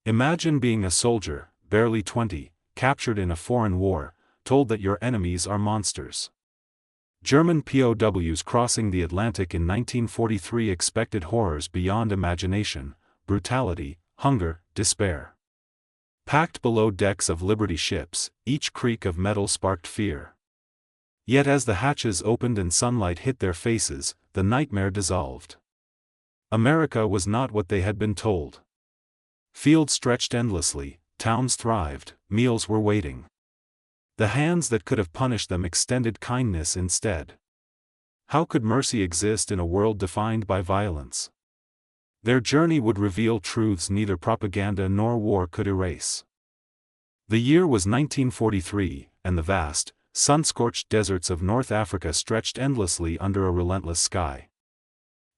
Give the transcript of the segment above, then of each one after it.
Imagine being a soldier, barely 20, captured in a foreign war, told that your enemies are monsters. German POWs crossing the Atlantic in 1943 expected horrors beyond imagination: brutality, hunger, despair. Packed below decks of Liberty ships, each creak of metal sparked fear. Yet as the hatches opened and sunlight hit their faces, the nightmare dissolved. America was not what they had been told. Fields stretched endlessly, towns thrived, meals were waiting. The hands that could have punished them extended kindness instead. How could mercy exist in a world defined by violence? Their journey would reveal truths neither propaganda nor war could erase. The year was 1943, and the vast, sun-scorched deserts of North Africa stretched endlessly under a relentless sky.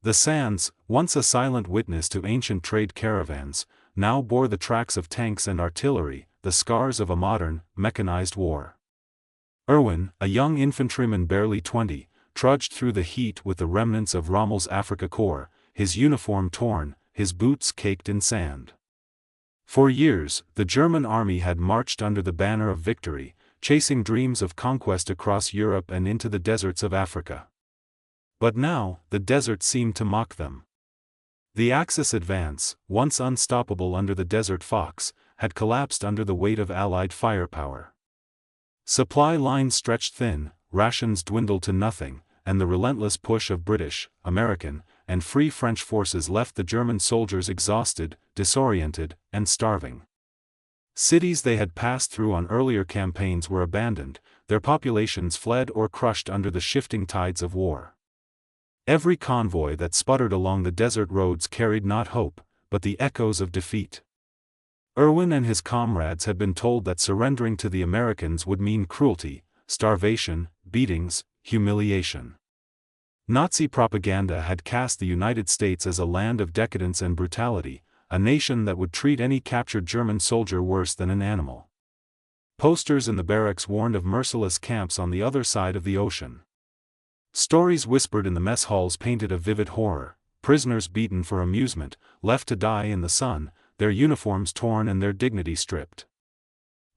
The sands, once a silent witness to ancient trade caravans, now bore the tracks of tanks and artillery, the scars of a modern, mechanized war. Erwin, a young infantryman barely 20, trudged through the heat with the remnants of Rommel's Afrika Korps, his uniform torn, his boots caked in sand. For years, the German army had marched under the banner of victory, chasing dreams of conquest across Europe and into the deserts of Africa. But now, the desert seemed to mock them. The Axis advance, once unstoppable under the Desert Fox, had collapsed under the weight of Allied firepower. Supply lines stretched thin, rations dwindled to nothing, and the relentless push of British, American, and Free French forces left the German soldiers exhausted, disoriented, and starving. Cities they had passed through on earlier campaigns were abandoned, their populations fled or crushed under the shifting tides of war. Every convoy that sputtered along the desert roads carried not hope, but the echoes of defeat. Erwin and his comrades had been told that surrendering to the Americans would mean cruelty, starvation, beatings, humiliation. Nazi propaganda had cast the United States as a land of decadence and brutality, a nation that would treat any captured German soldier worse than an animal. Posters in the barracks warned of merciless camps on the other side of the ocean. Stories whispered in the mess halls painted a vivid horror: prisoners beaten for amusement, left to die in the sun, their uniforms torn and their dignity stripped.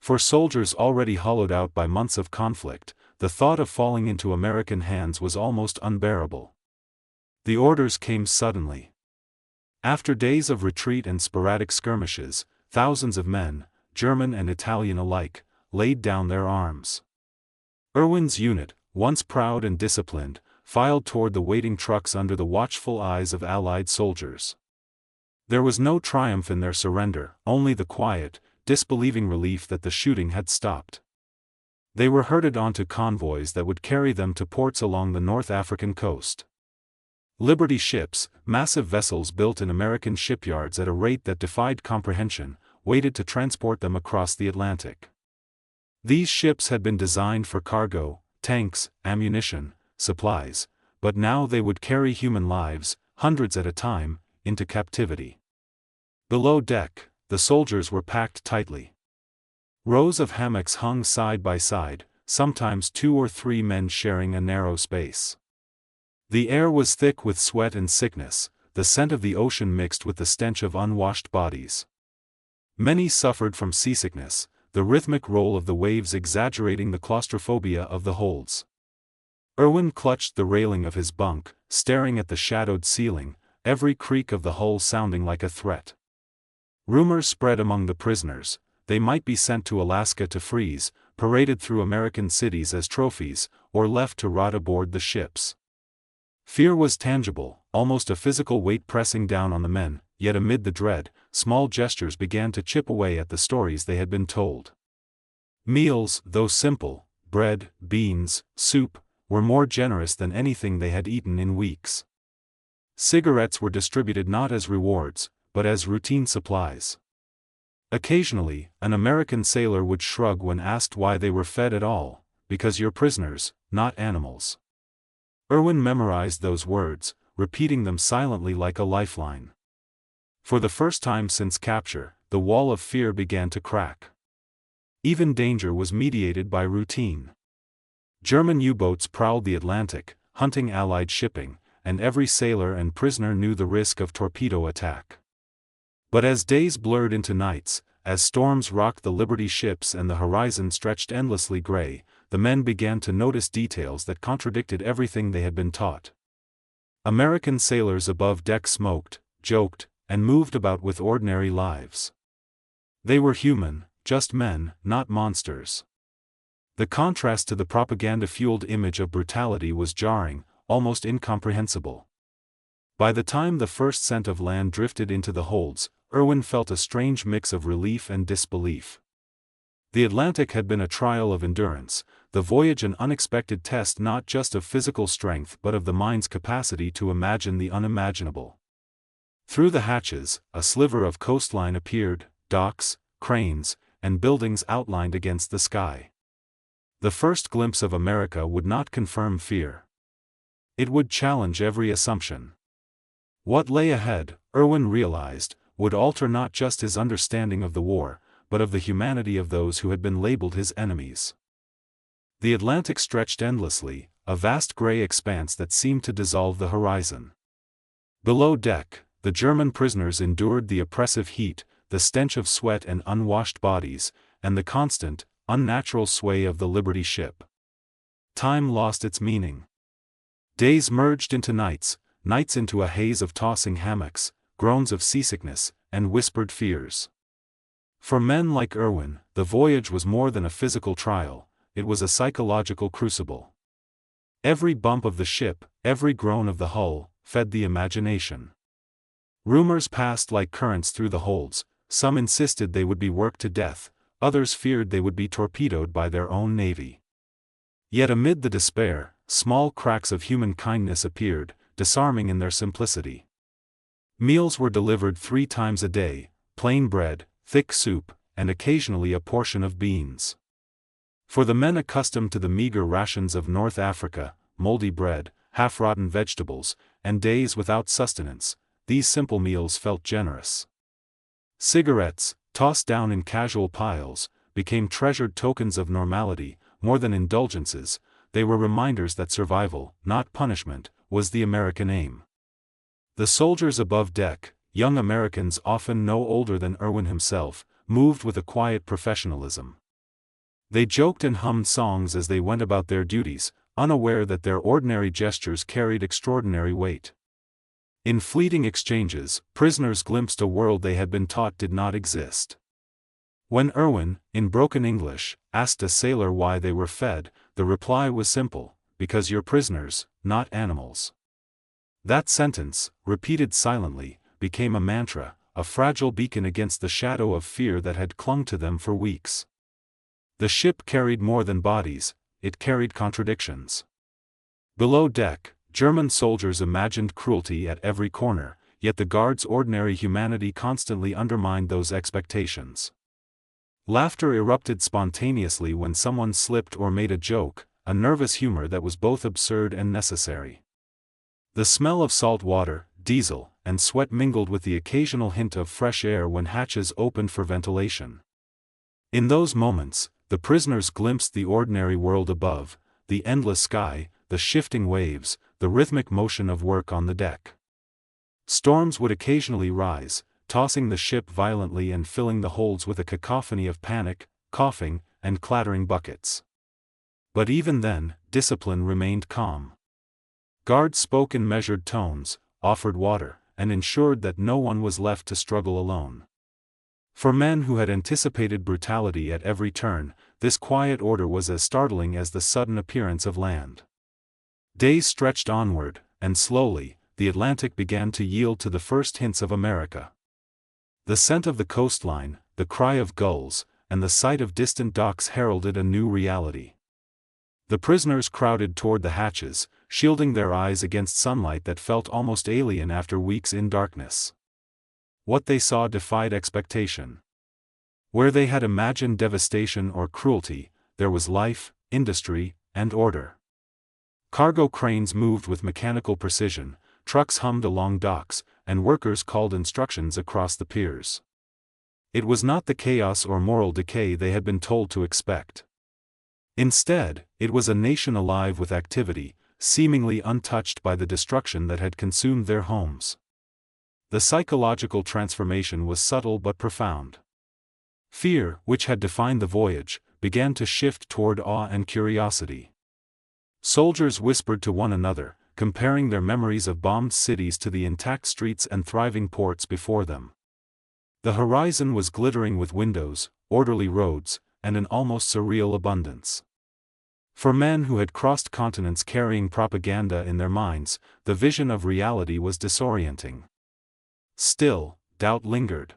For soldiers already hollowed out by months of conflict, the thought of falling into American hands was almost unbearable. The orders came suddenly. After days of retreat and sporadic skirmishes, thousands of men, German and Italian alike, laid down their arms. Erwin's unit, once proud and disciplined, filed toward the waiting trucks under the watchful eyes of Allied soldiers. There was no triumph in their surrender, only the quiet, disbelieving relief that the shooting had stopped. They were herded onto convoys that would carry them to ports along the North African coast. Liberty ships, massive vessels built in American shipyards at a rate that defied comprehension, waited to transport them across the Atlantic. These ships had been designed for cargo, tanks, ammunition, supplies, but now they would carry human lives, hundreds at a time, into captivity. Below deck, the soldiers were packed tightly. Rows of hammocks hung side by side, sometimes 2 or 3 men sharing a narrow space. The air was thick with sweat and sickness, the scent of the ocean mixed with the stench of unwashed bodies. Many suffered from seasickness, the rhythmic roll of the waves exaggerating the claustrophobia of the holds. Erwin clutched the railing of his bunk, staring at the shadowed ceiling, every creak of the hull sounding like a threat. Rumors spread among the prisoners: they might be sent to Alaska to freeze, paraded through American cities as trophies, or left to rot aboard the ships. Fear was tangible, almost a physical weight pressing down on the men, yet amid the dread, small gestures began to chip away at the stories they had been told. Meals, though simple, bread, beans, soup, were more generous than anything they had eaten in weeks. Cigarettes were distributed not as rewards, but as routine supplies. Occasionally, an American sailor would shrug when asked why they were fed at all: because you're prisoners, not animals. Erwin memorized those words, repeating them silently like a lifeline. For the first time since capture, the wall of fear began to crack. Even danger was mediated by routine. German U-boats prowled the Atlantic, hunting Allied shipping, and every sailor and prisoner knew the risk of torpedo attack. But as days blurred into nights, as storms rocked the Liberty ships and the horizon stretched endlessly gray, the men began to notice details that contradicted everything they had been taught. American sailors above deck smoked, joked, and moved about with ordinary lives. They were human, just men, not monsters. The contrast to the propaganda-fueled image of brutality was jarring, almost incomprehensible. By the time the first scent of land drifted into the holds, Irwin felt a strange mix of relief and disbelief. The Atlantic had been a trial of endurance, the voyage an unexpected test not just of physical strength but of the mind's capacity to imagine the unimaginable. Through the hatches, a sliver of coastline appeared, docks, cranes, and buildings outlined against the sky. The first glimpse of America would not confirm fear. It would challenge every assumption. What lay ahead, Irwin realized, would alter not just his understanding of the war, but of the humanity of those who had been labeled his enemies. The Atlantic stretched endlessly, a vast gray expanse that seemed to dissolve the horizon. Below deck, the German prisoners endured the oppressive heat, the stench of sweat and unwashed bodies, and the constant, unnatural sway of the Liberty ship. Time lost its meaning. Days merged into nights, nights into a haze of tossing hammocks, groans of seasickness, and whispered fears. For men like Irwin, the voyage was more than a physical trial, it was a psychological crucible. Every bump of the ship, every groan of the hull, fed the imagination. Rumors passed like currents through the holds, some insisted they would be worked to death, others feared they would be torpedoed by their own navy. Yet amid the despair, small cracks of human kindness appeared, disarming in their simplicity. Meals were delivered 3 times a day, plain bread, thick soup, and occasionally a portion of beans. For the men accustomed to the meager rations of North Africa, moldy bread, half-rotten vegetables, and days without sustenance, these simple meals felt generous. Cigarettes, tossed down in casual piles, became treasured tokens of normality, more than indulgences, they were reminders that survival, not punishment, was the American aim. The soldiers above deck, young Americans often no older than Irwin himself, moved with a quiet professionalism. They joked and hummed songs as they went about their duties, unaware that their ordinary gestures carried extraordinary weight. In fleeting exchanges, prisoners glimpsed a world they had been taught did not exist. When Irwin, in broken English, asked a sailor why they were fed, the reply was simple: because you're prisoners, not animals. That sentence, repeated silently, became a mantra, a fragile beacon against the shadow of fear that had clung to them for weeks. The ship carried more than bodies, it carried contradictions. Below deck, German soldiers imagined cruelty at every corner, yet the guards' ordinary humanity constantly undermined those expectations. Laughter erupted spontaneously when someone slipped or made a joke, a nervous humor that was both absurd and necessary. The smell of salt water, diesel, and sweat mingled with the occasional hint of fresh air when hatches opened for ventilation. In those moments, the prisoners glimpsed the ordinary world above, the endless sky, the shifting waves, the rhythmic motion of work on the deck. Storms would occasionally rise, tossing the ship violently and filling the holds with a cacophony of panic, coughing, and clattering buckets. But even then, discipline remained calm. Guards spoke in measured tones, offered water, and ensured that no one was left to struggle alone. For men who had anticipated brutality at every turn, this quiet order was as startling as the sudden appearance of land. Days stretched onward, and slowly, the Atlantic began to yield to the first hints of America. The scent of the coastline, the cry of gulls, and the sight of distant docks heralded a new reality. The prisoners crowded toward the hatches, shielding their eyes against sunlight that felt almost alien after weeks in darkness. What they saw defied expectation. Where they had imagined devastation or cruelty, there was life, industry, and order. Cargo cranes moved with mechanical precision, trucks hummed along docks, and workers called instructions across the piers. It was not the chaos or moral decay they had been told to expect. Instead, it was a nation alive with activity, seemingly untouched by the destruction that had consumed their homes. The psychological transformation was subtle but profound. Fear, which had defined the voyage, began to shift toward awe and curiosity. Soldiers whispered to one another, comparing their memories of bombed cities to the intact streets and thriving ports before them. The horizon was glittering with windows, orderly roads, and an almost surreal abundance. For men who had crossed continents carrying propaganda in their minds, the vision of reality was disorienting. Still, doubt lingered.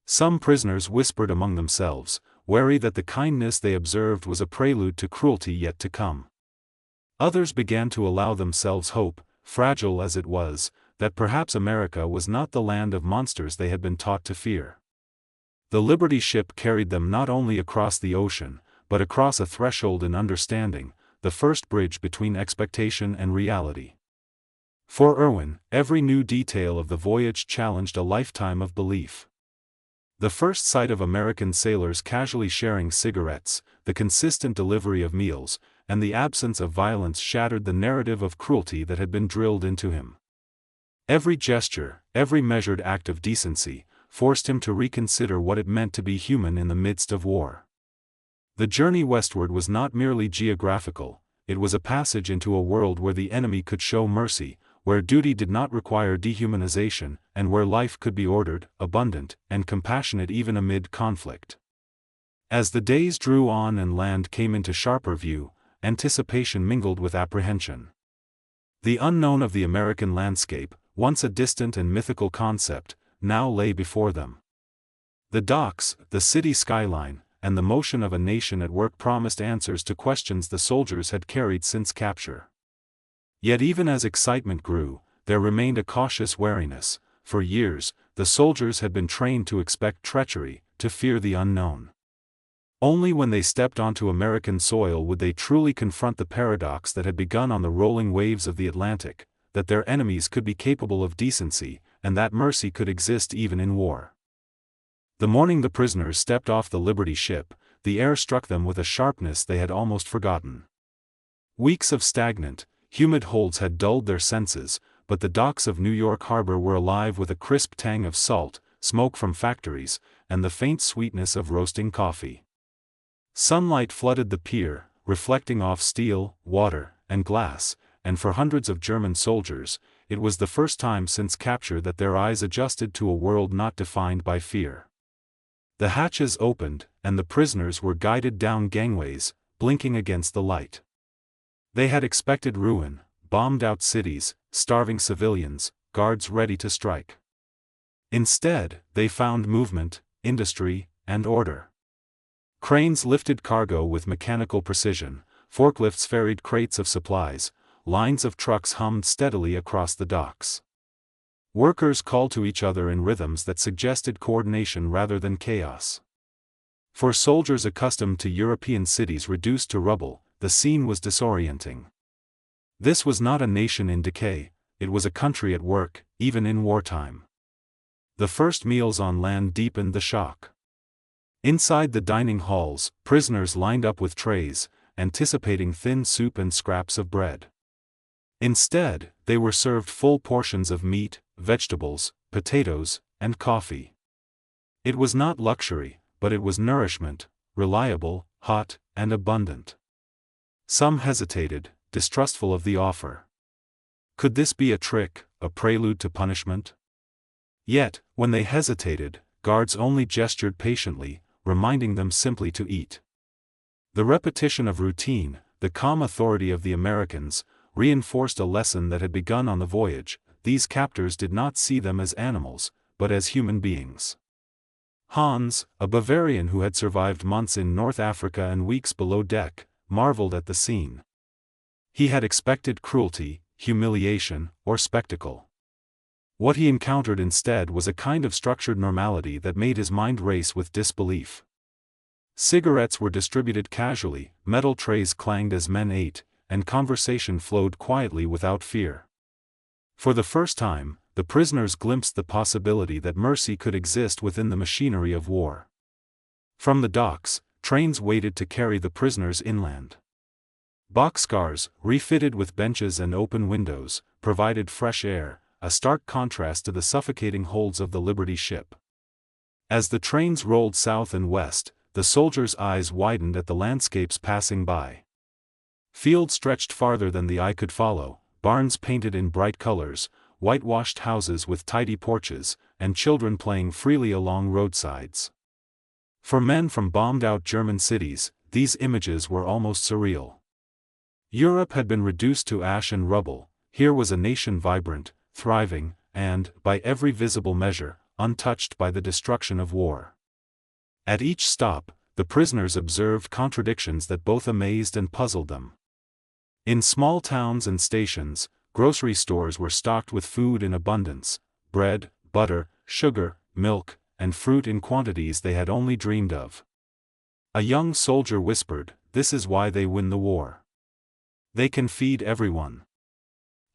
Some prisoners whispered among themselves, wary that the kindness they observed was a prelude to cruelty yet to come. Others began to allow themselves hope, fragile as it was, that perhaps America was not the land of monsters they had been taught to fear. The Liberty ship carried them not only across the ocean, but across a threshold in understanding, the first bridge between expectation and reality. For Irwin, every new detail of the voyage challenged a lifetime of belief. The first sight of American sailors casually sharing cigarettes, the consistent delivery of meals, and the absence of violence shattered the narrative of cruelty that had been drilled into him. Every gesture, every measured act of decency, forced him to reconsider what it meant to be human in the midst of war. The journey westward was not merely geographical, it was a passage into a world where the enemy could show mercy, where duty did not require dehumanization, and where life could be ordered, abundant, and compassionate even amid conflict. As the days drew on and land came into sharper view, anticipation mingled with apprehension. The unknown of the American landscape, once a distant and mythical concept, now lay before them. The docks, the city skyline, and the motion of a nation at work promised answers to questions the soldiers had carried since capture. Yet even as excitement grew, there remained a cautious wariness. For years, the soldiers had been trained to expect treachery, to fear the unknown. Only when they stepped onto American soil would they truly confront the paradox that had begun on the rolling waves of the Atlantic, that their enemies could be capable of decency, and that mercy could exist even in war. The morning the prisoners stepped off the Liberty ship, the air struck them with a sharpness they had almost forgotten. Weeks of stagnant, humid holds had dulled their senses, but the docks of New York Harbor were alive with a crisp tang of salt, smoke from factories, and the faint sweetness of roasting coffee. Sunlight flooded the pier, reflecting off steel, water, and glass, and for hundreds of German soldiers, it was the first time since capture that their eyes adjusted to a world not defined by fear. The hatches opened, and the prisoners were guided down gangways, blinking against the light. They had expected ruin, bombed-out cities, starving civilians, guards ready to strike. Instead, they found movement, industry, and order. Cranes lifted cargo with mechanical precision, forklifts ferried crates of supplies, lines of trucks hummed steadily across the docks. Workers called to each other in rhythms that suggested coordination rather than chaos. For soldiers accustomed to European cities reduced to rubble, the scene was disorienting. This was not a nation in decay, it was a country at work, even in wartime. The first meals on land deepened the shock. Inside the dining halls, prisoners lined up with trays, anticipating thin soup and scraps of bread. Instead, they were served full portions of meat, vegetables, potatoes, and coffee. It was not luxury, but it was nourishment, reliable, hot, and abundant. Some hesitated, distrustful of the offer. Could this be a trick, a prelude to punishment? Yet, when they hesitated, guards only gestured patiently, reminding them simply to eat. The repetition of routine, the calm authority of the Americans, reinforced a lesson that had begun on the voyage: these captors did not see them as animals, but as human beings. Hans, a Bavarian who had survived months in North Africa and weeks below deck, marveled at the scene. He had expected cruelty, humiliation, or spectacle. What he encountered instead was a kind of structured normality that made his mind race with disbelief. Cigarettes were distributed casually, metal trays clanged as men ate, and conversation flowed quietly without fear. For the first time, the prisoners glimpsed the possibility that mercy could exist within the machinery of war. From the docks, trains waited to carry the prisoners inland. Boxcars, refitted with benches and open windows, provided fresh air, a stark contrast to the suffocating holds of the Liberty ship. As the trains rolled south and west, the soldiers' eyes widened at the landscapes passing by. Fields stretched farther than the eye could follow, barns painted in bright colors, whitewashed houses with tidy porches, and children playing freely along roadsides. For men from bombed-out German cities, these images were almost surreal. Europe had been reduced to ash and rubble. Here was a nation vibrant, thriving, and, by every visible measure, untouched by the destruction of war. At each stop, the prisoners observed contradictions that both amazed and puzzled them. In small towns and stations, grocery stores were stocked with food in abundance: bread, butter, sugar, milk, and fruit in quantities they had only dreamed of. A young soldier whispered, "This is why they win the war. They can feed everyone."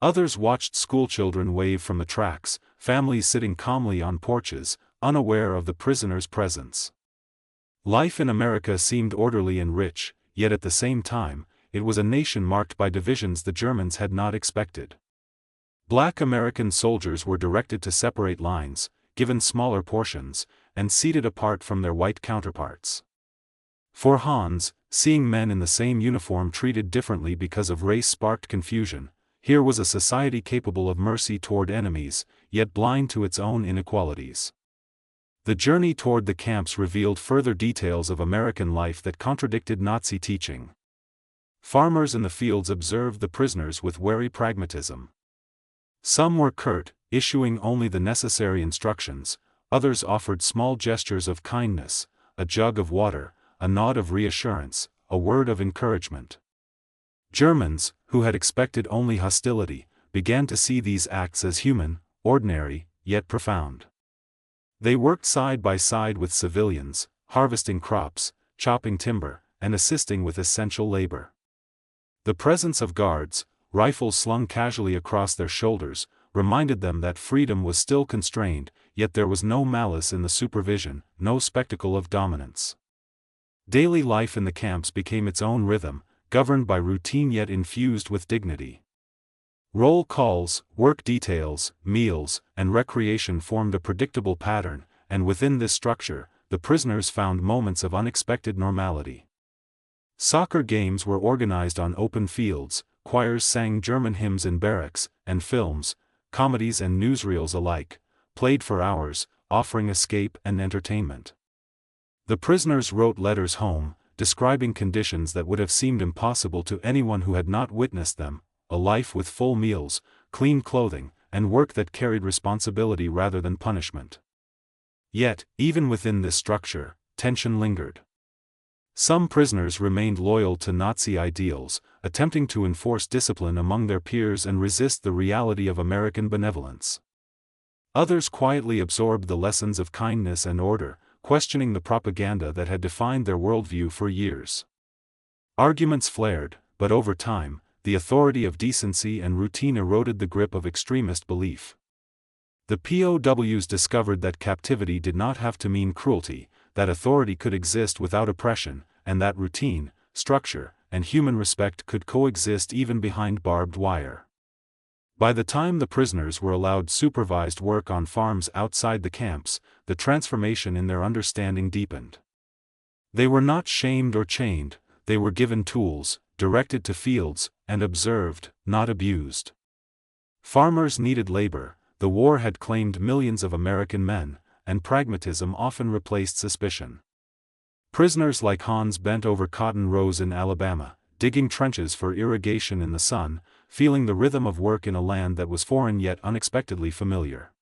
Others watched schoolchildren wave from the tracks, families sitting calmly on porches, unaware of the prisoners' presence. Life in America seemed orderly and rich, yet at the same time, it was a nation marked by divisions the Germans had not expected. Black American soldiers were directed to separate lines, given smaller portions, and seated apart from their white counterparts. For Hans, seeing men in the same uniform treated differently because of race sparked confusion. Here was a society capable of mercy toward enemies, yet blind to its own inequalities. The journey toward the camps revealed further details of American life that contradicted Nazi teaching. Farmers in the fields observed the prisoners with wary pragmatism. Some were curt, issuing only the necessary instructions; others offered small gestures of kindness, a jug of water, a nod of reassurance, a word of encouragement. Germans, who had expected only hostility, began to see these acts as human, ordinary, yet profound. They worked side by side with civilians, harvesting crops, chopping timber, and assisting with essential labor. The presence of guards, rifles slung casually across their shoulders, reminded them that freedom was still constrained, yet there was no malice in the supervision, no spectacle of dominance. Daily life in the camps became its own rhythm, governed by routine yet infused with dignity. Roll calls, work details, meals, and recreation formed a predictable pattern, and within this structure, the prisoners found moments of unexpected normality. Soccer games were organized on open fields, choirs sang German hymns in barracks, and films, comedies and newsreels alike, played for hours, offering escape and entertainment. The prisoners wrote letters home, describing conditions that would have seemed impossible to anyone who had not witnessed them: a life with full meals, clean clothing, and work that carried responsibility rather than punishment. Yet, even within this structure, tension lingered. Some prisoners remained loyal to Nazi ideals, attempting to enforce discipline among their peers and resist the reality of American benevolence. Others quietly absorbed the lessons of kindness and order, questioning the propaganda that had defined their worldview for years. Arguments flared, but over time, the authority of decency and routine eroded the grip of extremist belief. The POWs discovered that captivity did not have to mean cruelty, that authority could exist without oppression, and that routine, structure, and human respect could coexist even behind barbed wire. By the time the prisoners were allowed supervised work on farms outside the camps, the transformation in their understanding deepened. They were not shamed or chained, they were given tools, directed to fields, and observed, not abused. Farmers needed labor, the war had claimed millions of American men, and pragmatism often replaced suspicion. Prisoners like Hans bent over cotton rows in Alabama, digging trenches for irrigation in the sun, feeling the rhythm of work in a land that was foreign yet unexpectedly familiar.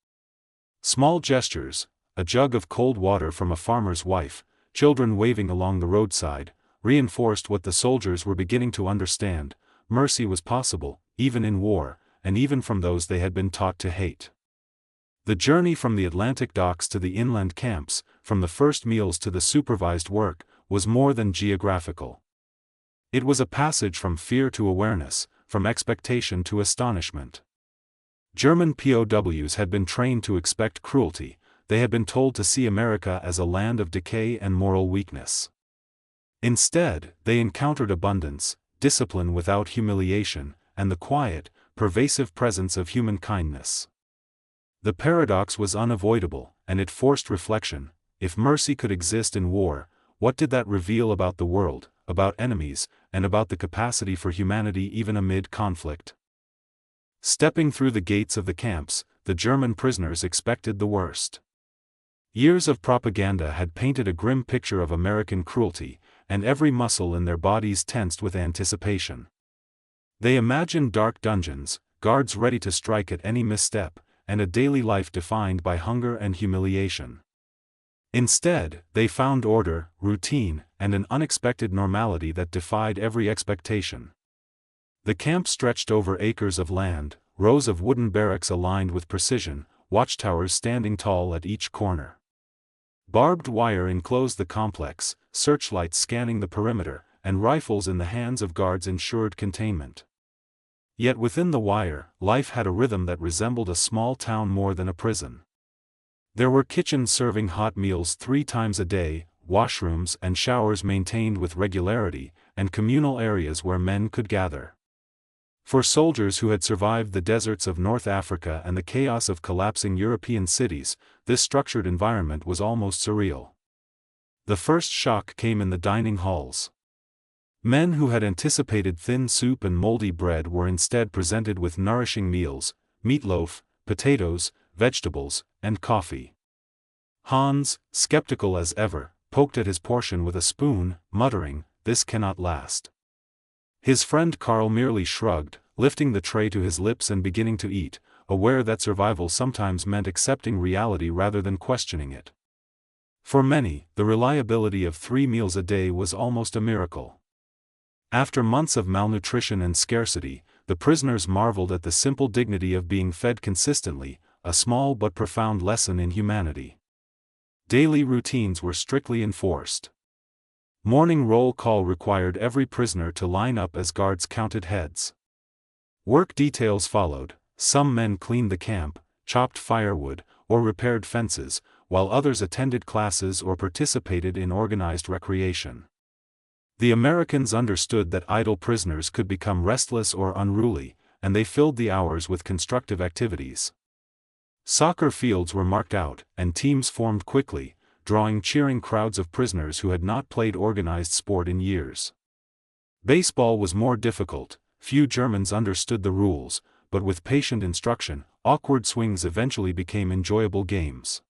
Small gestures, a jug of cold water from a farmer's wife, children waving along the roadside, reinforced what the soldiers were beginning to understand: mercy was possible, even in war, and even from those they had been taught to hate. The journey from the Atlantic docks to the inland camps, from the first meals to the supervised work, was more than geographical. It was a passage from fear to awareness, from expectation to astonishment. German POWs had been trained to expect cruelty, they had been told to see America as a land of decay and moral weakness. Instead, they encountered abundance, discipline without humiliation, and the quiet, pervasive presence of human kindness. The paradox was unavoidable, and it forced reflection. If mercy could exist in war, what did that reveal about the world, about enemies, and about the capacity for humanity even amid conflict? Stepping through the gates of the camps, the German prisoners expected the worst. Years of propaganda had painted a grim picture of American cruelty, and every muscle in their bodies tensed with anticipation. They imagined dark dungeons, guards ready to strike at any misstep, and a daily life defined by hunger and humiliation. Instead, they found order, routine, and an unexpected normality that defied every expectation. The camp stretched over acres of land, rows of wooden barracks aligned with precision, watchtowers standing tall at each corner. Barbed wire enclosed the complex, searchlights scanning the perimeter, and rifles in the hands of guards ensured containment. Yet within the wire, life had a rhythm that resembled a small town more than a prison. There were kitchens serving hot meals 3 times a day, washrooms and showers maintained with regularity, and communal areas where men could gather. For soldiers who had survived the deserts of North Africa and the chaos of collapsing European cities, this structured environment was almost surreal. The first shock came in the dining halls. Men who had anticipated thin soup and moldy bread were instead presented with nourishing meals: meatloaf, potatoes, vegetables, and coffee. Hans, skeptical as ever, poked at his portion with a spoon, muttering, "This cannot last." His friend Karl merely shrugged, lifting the tray to his lips and beginning to eat, aware that survival sometimes meant accepting reality rather than questioning it. For many, the reliability of 3 meals a day was almost a miracle. After months of malnutrition and scarcity, the prisoners marveled at the simple dignity of being fed consistently, a small but profound lesson in humanity. Daily routines were strictly enforced. Morning roll call required every prisoner to line up as guards counted heads. Work details followed: some men cleaned the camp, chopped firewood, or repaired fences, while others attended classes or participated in organized recreation. The Americans understood that idle prisoners could become restless or unruly, and they filled the hours with constructive activities. Soccer fields were marked out, and teams formed quickly, drawing cheering crowds of prisoners who had not played organized sport in years. Baseball was more difficult. Few Germans understood the rules, but with patient instruction, awkward swings eventually became enjoyable games.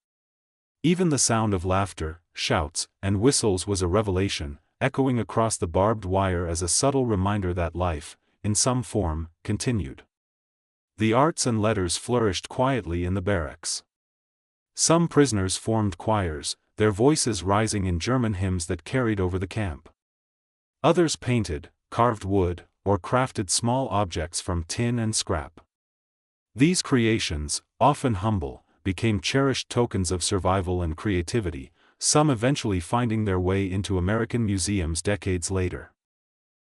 Even the sound of laughter, shouts, and whistles was a revelation, echoing across the barbed wire as a subtle reminder that life, in some form, continued. The arts and letters flourished quietly in the barracks. Some prisoners formed choirs, their voices rising in German hymns that carried over the camp. Others painted, carved wood, or crafted small objects from tin and scrap. These creations, often humble, became cherished tokens of survival and creativity, some eventually finding their way into American museums decades later.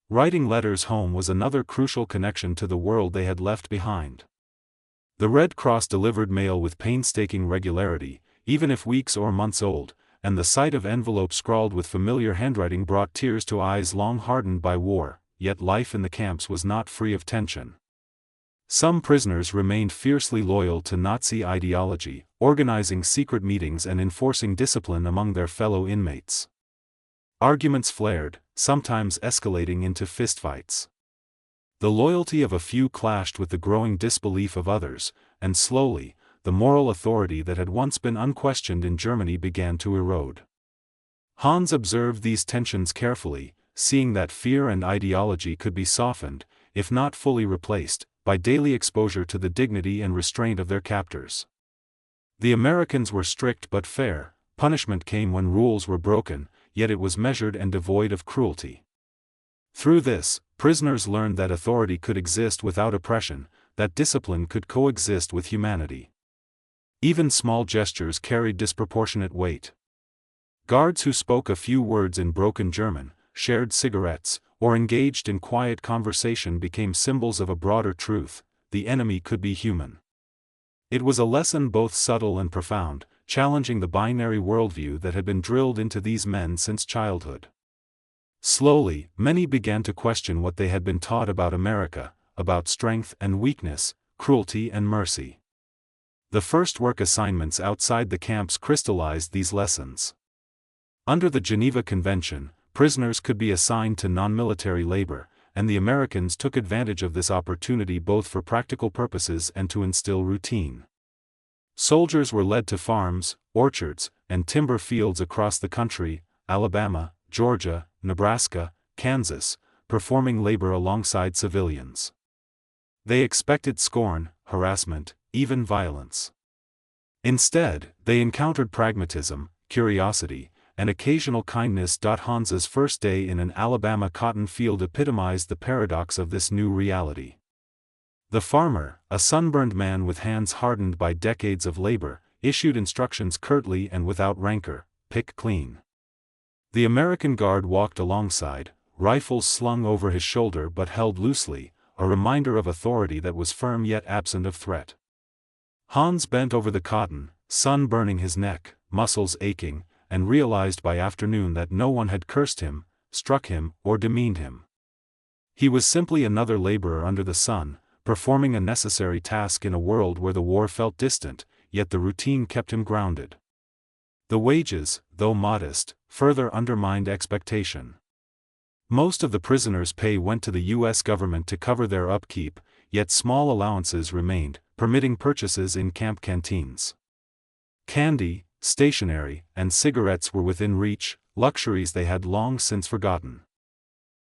Writing letters home was another crucial connection to the world they had left behind. The Red Cross delivered mail with painstaking regularity, even if weeks or months old, and the sight of envelopes scrawled with familiar handwriting brought tears to eyes long hardened by war. Yet life in the camps was not free of tension. Some prisoners remained fiercely loyal to Nazi ideology, organizing secret meetings and enforcing discipline among their fellow inmates. Arguments flared, sometimes escalating into fistfights. The loyalty of a few clashed with the growing disbelief of others, and slowly, the moral authority that had once been unquestioned in Germany began to erode. Hans observed these tensions carefully, seeing that fear and ideology could be softened, if not fully replaced, by daily exposure to the dignity and restraint of their captors. The Americans were strict but fair. Punishment came when rules were broken, yet it was measured and devoid of cruelty. Through this, prisoners learned that authority could exist without oppression, that discipline could coexist with humanity. Even small gestures carried disproportionate weight. Guards who spoke a few words in broken German, shared cigarettes, or engaged in quiet conversation became symbols of a broader truth: the enemy could be human. It was a lesson both subtle and profound, challenging the binary worldview that had been drilled into these men since childhood. Slowly, many began to question what they had been taught about America, about strength and weakness, cruelty and mercy. The first work assignments outside the camps crystallized these lessons. Under the Geneva Convention, prisoners could be assigned to non-military labor, and the Americans took advantage of this opportunity both for practical purposes and to instill routine. Soldiers were led to farms, orchards, and timber fields across the country, Alabama, Georgia, Nebraska, Kansas, performing labor alongside civilians. They expected scorn, harassment, even violence. Instead, they encountered pragmatism, curiosity, and occasional kindness. Hans's first day in an Alabama cotton field epitomized the paradox of this new reality. The farmer, a sunburned man with hands hardened by decades of labor, issued instructions curtly and without rancor: pick clean. The American guard walked alongside, rifles slung over his shoulder but held loosely, a reminder of authority that was firm yet absent of threat. Hans bent over the cotton, sun burning his neck, muscles aching, and realized by afternoon that no one had cursed him, struck him, or demeaned him. He was simply another laborer under the sun, performing a necessary task in a world where the war felt distant, yet the routine kept him grounded. The wages, though modest, further undermined expectation. Most of the prisoners' pay went to the U.S. government to cover their upkeep, yet small allowances remained, permitting purchases in camp canteens. Candy, stationery, and cigarettes were within reach, luxuries they had long since forgotten.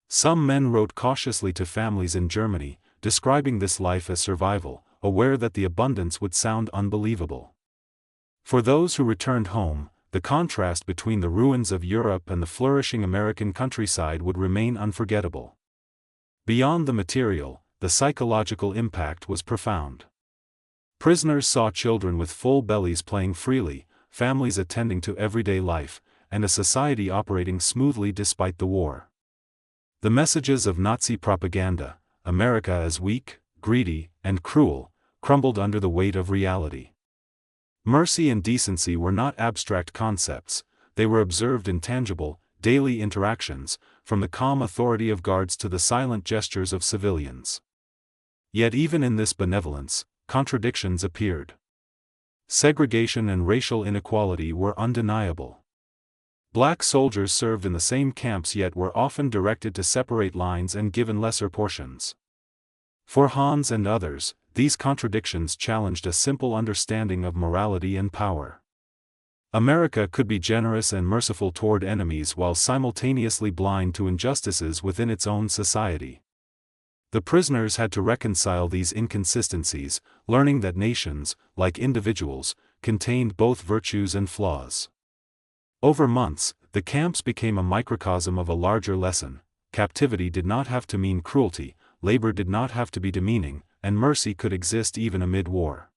Some men wrote cautiously to families in Germany, describing this life as survival, aware that the abundance would sound unbelievable. For those who returned home, the contrast between the ruins of Europe and the flourishing American countryside would remain unforgettable. Beyond the material, the psychological impact was profound. Prisoners saw children with full bellies playing freely, families attending to everyday life, and a society operating smoothly despite the war. The messages of Nazi propaganda, America as weak, greedy, and cruel, crumbled under the weight of reality. Mercy and decency were not abstract concepts, they were observed in tangible, daily interactions, from the calm authority of guards to the silent gestures of civilians. Yet even in this benevolence, contradictions appeared. Segregation and racial inequality were undeniable. Black soldiers served in the same camps yet were often directed to separate lines and given lesser portions. For Hans and others, these contradictions challenged a simple understanding of morality and power. America could be generous and merciful toward enemies while simultaneously blind to injustices within its own society. The prisoners had to reconcile these inconsistencies, learning that nations, like individuals, contained both virtues and flaws. Over months, the camps became a microcosm of a larger lesson: captivity did not have to mean cruelty, labor did not have to be demeaning, and mercy could exist even amid war.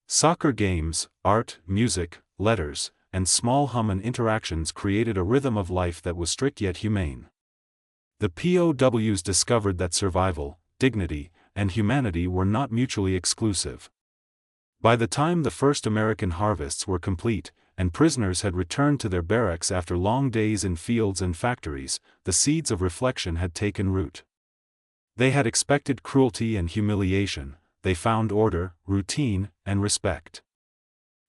Soccer games, art, music, letters, and small human interactions created a rhythm of life that was strict yet humane. The POWs discovered that survival, dignity, and humanity were not mutually exclusive. By the time the first American harvests were complete, and prisoners had returned to their barracks after long days in fields and factories, the seeds of reflection had taken root. They had expected cruelty and humiliation, they found order, routine, and respect.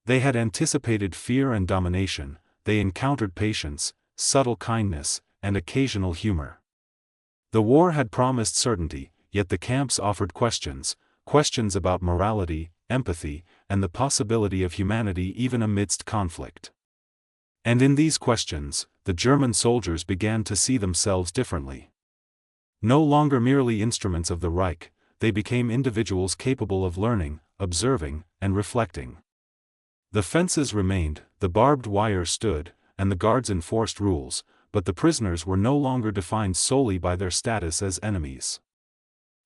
They had anticipated fear and domination, they encountered patience, subtle kindness, and occasional humor. The war had promised certainty, yet the camps offered questions about morality, empathy, and the possibility of humanity even amidst conflict. And in these questions, the German soldiers began to see themselves differently. No longer merely instruments of the Reich, they became individuals capable of learning, observing, and reflecting. The fences remained, the barbed wire stood, and the guards enforced rules, but the prisoners were no longer defined solely by their status as enemies.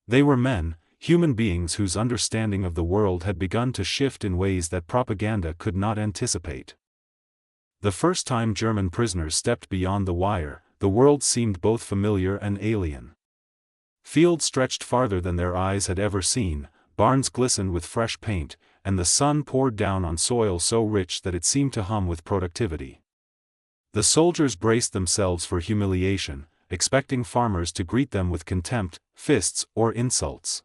They were men, human beings whose understanding of the world had begun to shift in ways that propaganda could not anticipate. The first time German prisoners stepped beyond the wire, the world seemed both familiar and alien. Fields stretched farther than their eyes had ever seen, barns glistened with fresh paint, and the sun poured down on soil so rich that it seemed to hum with productivity. The soldiers braced themselves for humiliation, expecting farmers to greet them with contempt, fists, or insults.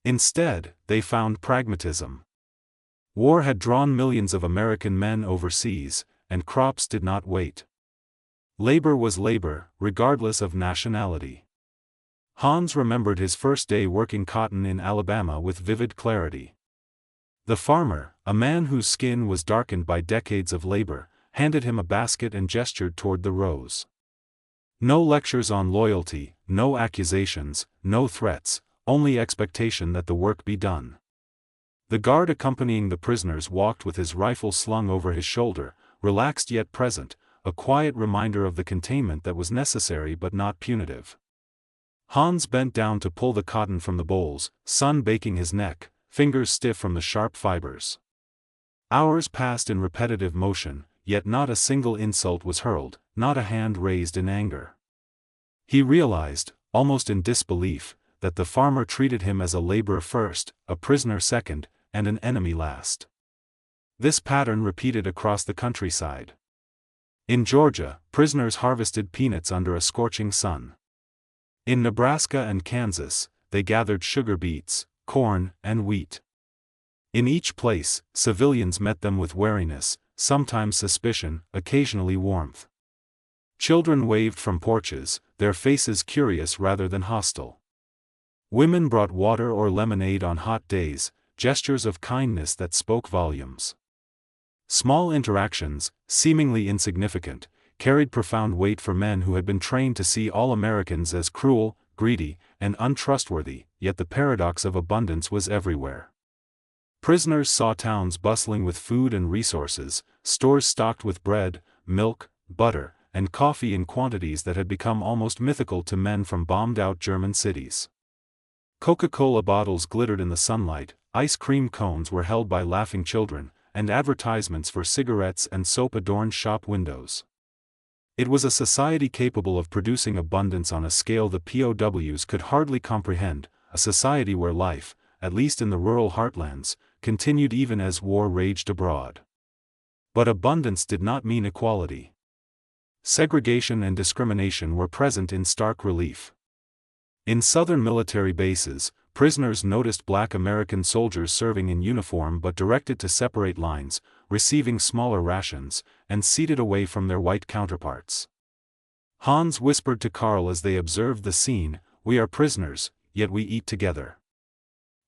Instead, they found pragmatism. War had drawn millions of American men overseas, and crops did not wait. Labor was labor, regardless of nationality. Hans remembered his first day working cotton in Alabama with vivid clarity. The farmer, a man whose skin was darkened by decades of labor, handed him a basket and gestured toward the rows. No lectures on loyalty, no accusations, no threats, only expectation that the work be done. The guard accompanying the prisoners walked with his rifle slung over his shoulder, relaxed yet present, a quiet reminder of the containment that was necessary but not punitive. Hans bent down to pull the cotton from the bolls, sun baking his neck, fingers stiff from the sharp fibers. Hours passed in repetitive motion, yet not a single insult was hurled, not a hand raised in anger. He realized, almost in disbelief, that the farmer treated him as a laborer first, a prisoner second, and an enemy last. This pattern repeated across the countryside. In Georgia, prisoners harvested peanuts under a scorching sun. In Nebraska and Kansas, they gathered sugar beets, corn, and wheat. In each place, civilians met them with wariness, sometimes suspicion, occasionally warmth. Children waved from porches, their faces curious rather than hostile. Women brought water or lemonade on hot days, gestures of kindness that spoke volumes. Small interactions, seemingly insignificant, carried profound weight for men who had been trained to see all Americans as cruel, greedy, and untrustworthy, yet the paradox of abundance was everywhere. Prisoners saw towns bustling with food and resources, stores stocked with bread, milk, butter, and coffee in quantities that had become almost mythical to men from bombed-out German cities. Coca-Cola bottles glittered in the sunlight, ice cream cones were held by laughing children, and advertisements for cigarettes and soap adorned shop windows. It was a society capable of producing abundance on a scale the POWs could hardly comprehend, a society where life, at least in the rural heartlands, continued even as war raged abroad. But abundance did not mean equality. Segregation and discrimination were present in stark relief. In southern military bases, prisoners noticed black American soldiers serving in uniform but directed to separate lines, receiving smaller rations, and seated away from their white counterparts. Hans whispered to Karl as they observed the scene, "We are prisoners, yet we eat together.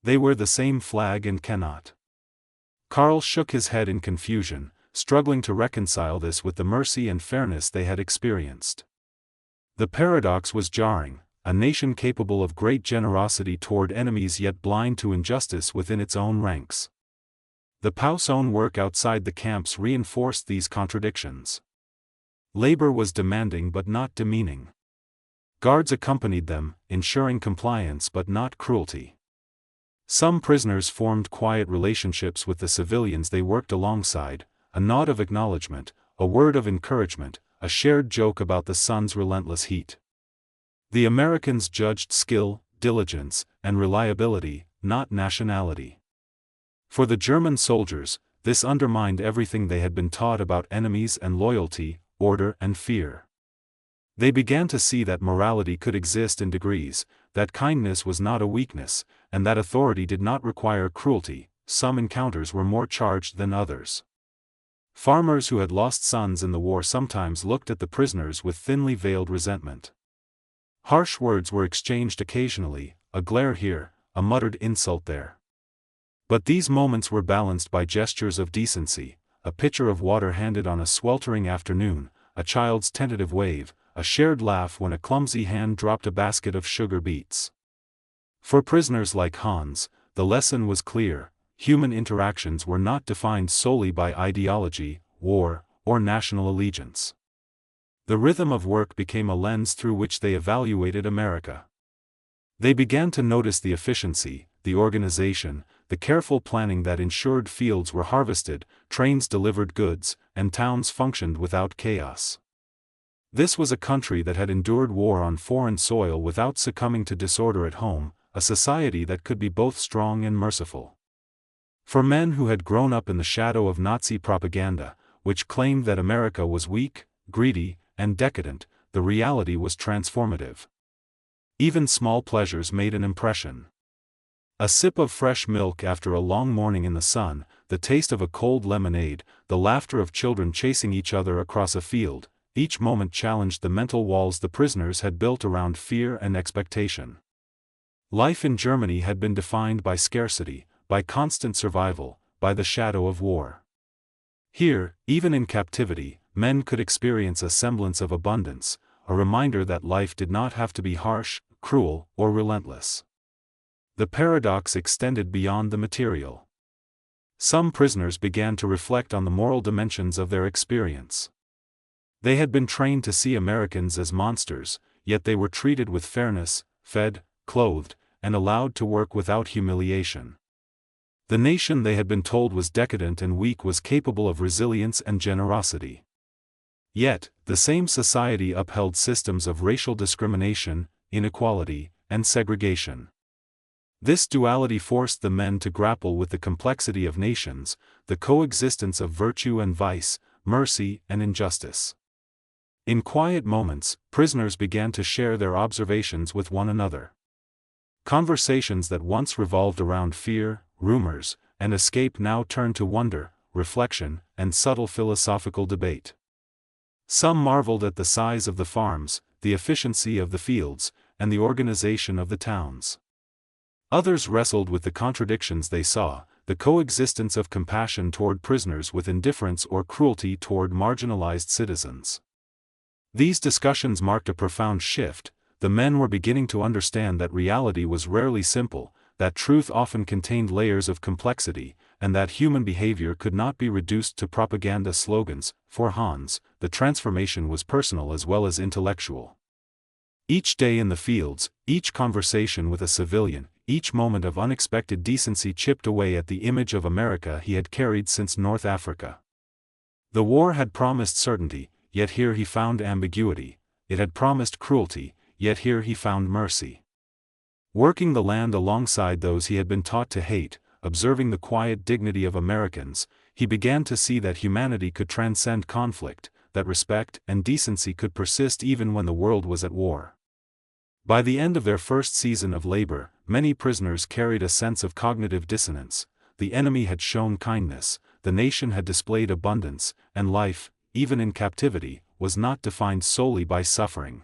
They wear the same flag and cannot." Karl shook his head in confusion, struggling to reconcile this with the mercy and fairness they had experienced. The paradox was jarring, a nation capable of great generosity toward enemies yet blind to injustice within its own ranks. The POWs' own work outside the camps reinforced these contradictions. Labor was demanding but not demeaning. Guards accompanied them, ensuring compliance but not cruelty. Some prisoners formed quiet relationships with the civilians they worked alongside, a nod of acknowledgement, a word of encouragement, a shared joke about the sun's relentless heat. The Americans judged skill, diligence, and reliability, not nationality. For the German soldiers, this undermined everything they had been taught about enemies and loyalty, order and fear. They began to see that morality could exist in degrees, that kindness was not a weakness, and that authority did not require cruelty. Some encounters were more charged than others. Farmers who had lost sons in the war sometimes looked at the prisoners with thinly veiled resentment. Harsh words were exchanged occasionally, a glare here, a muttered insult there. But these moments were balanced by gestures of decency, a pitcher of water handed on a sweltering afternoon, a child's tentative wave, a shared laugh when a clumsy hand dropped a basket of sugar beets. For prisoners like Hans, the lesson was clear: human interactions were not defined solely by ideology, war, or national allegiance. The rhythm of work became a lens through which they evaluated America. They began to notice the efficiency, the organization, the careful planning that ensured fields were harvested, trains delivered goods, and towns functioned without chaos. This was a country that had endured war on foreign soil without succumbing to disorder at home, a society that could be both strong and merciful. For men who had grown up in the shadow of Nazi propaganda, which claimed that America was weak, greedy, and decadent, the reality was transformative. Even small pleasures made an impression. A sip of fresh milk after a long morning in the sun, the taste of a cold lemonade, the laughter of children chasing each other across a field. Each moment challenged the mental walls the prisoners had built around fear and expectation. Life in Germany had been defined by scarcity, by constant survival, by the shadow of war. Here, even in captivity, men could experience a semblance of abundance, a reminder that life did not have to be harsh, cruel, or relentless. The paradox extended beyond the material. Some prisoners began to reflect on the moral dimensions of their experience. They had been trained to see Americans as monsters, yet they were treated with fairness, fed, clothed, and allowed to work without humiliation. The nation they had been told was decadent and weak was capable of resilience and generosity. Yet, the same society upheld systems of racial discrimination, inequality, and segregation. This duality forced the men to grapple with the complexity of nations, the coexistence of virtue and vice, mercy and injustice. In quiet moments, prisoners began to share their observations with one another. Conversations that once revolved around fear, rumors, and escape now turned to wonder, reflection, and subtle philosophical debate. Some marveled at the size of the farms, the efficiency of the fields, and the organization of the towns. Others wrestled with the contradictions they saw, the coexistence of compassion toward prisoners with indifference or cruelty toward marginalized citizens. These discussions marked a profound shift. The men were beginning to understand that reality was rarely simple, that truth often contained layers of complexity, and that human behavior could not be reduced to propaganda slogans. For Hans, the transformation was personal as well as intellectual. Each day in the fields, each conversation with a civilian, each moment of unexpected decency chipped away at the image of America he had carried since North Africa. The war had promised certainty, yet here he found ambiguity. It had promised cruelty, yet here he found mercy. Working the land alongside those he had been taught to hate, observing the quiet dignity of Americans, he began to see that humanity could transcend conflict, that respect and decency could persist even when the world was at war. By the end of their first season of labor, many prisoners carried a sense of cognitive dissonance. The enemy had shown kindness, the nation had displayed abundance, and life, even in captivity, was not defined solely by suffering.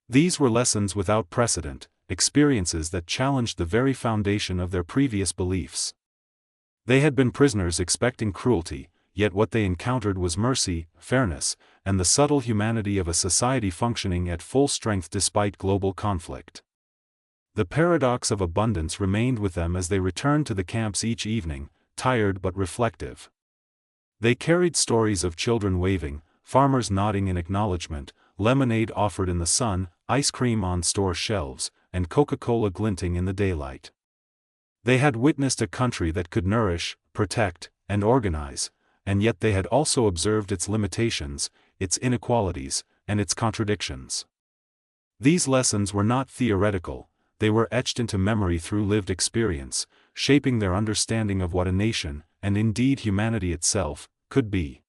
These were lessons without precedent, experiences that challenged the very foundation of their previous beliefs. They had been prisoners expecting cruelty, yet what they encountered was mercy, fairness, and the subtle humanity of a society functioning at full strength despite global conflict. The paradox of abundance remained with them as they returned to the camps each evening, tired but reflective. They carried stories of children waving, farmers nodding in acknowledgement, lemonade offered in the sun, ice cream on store shelves, and Coca-Cola glinting in the daylight. They had witnessed a country that could nourish, protect, and organize, and yet they had also observed its limitations, its inequalities, and its contradictions. These lessons were not theoretical, they were etched into memory through lived experience, shaping their understanding of what a nation, and indeed humanity itself, could be.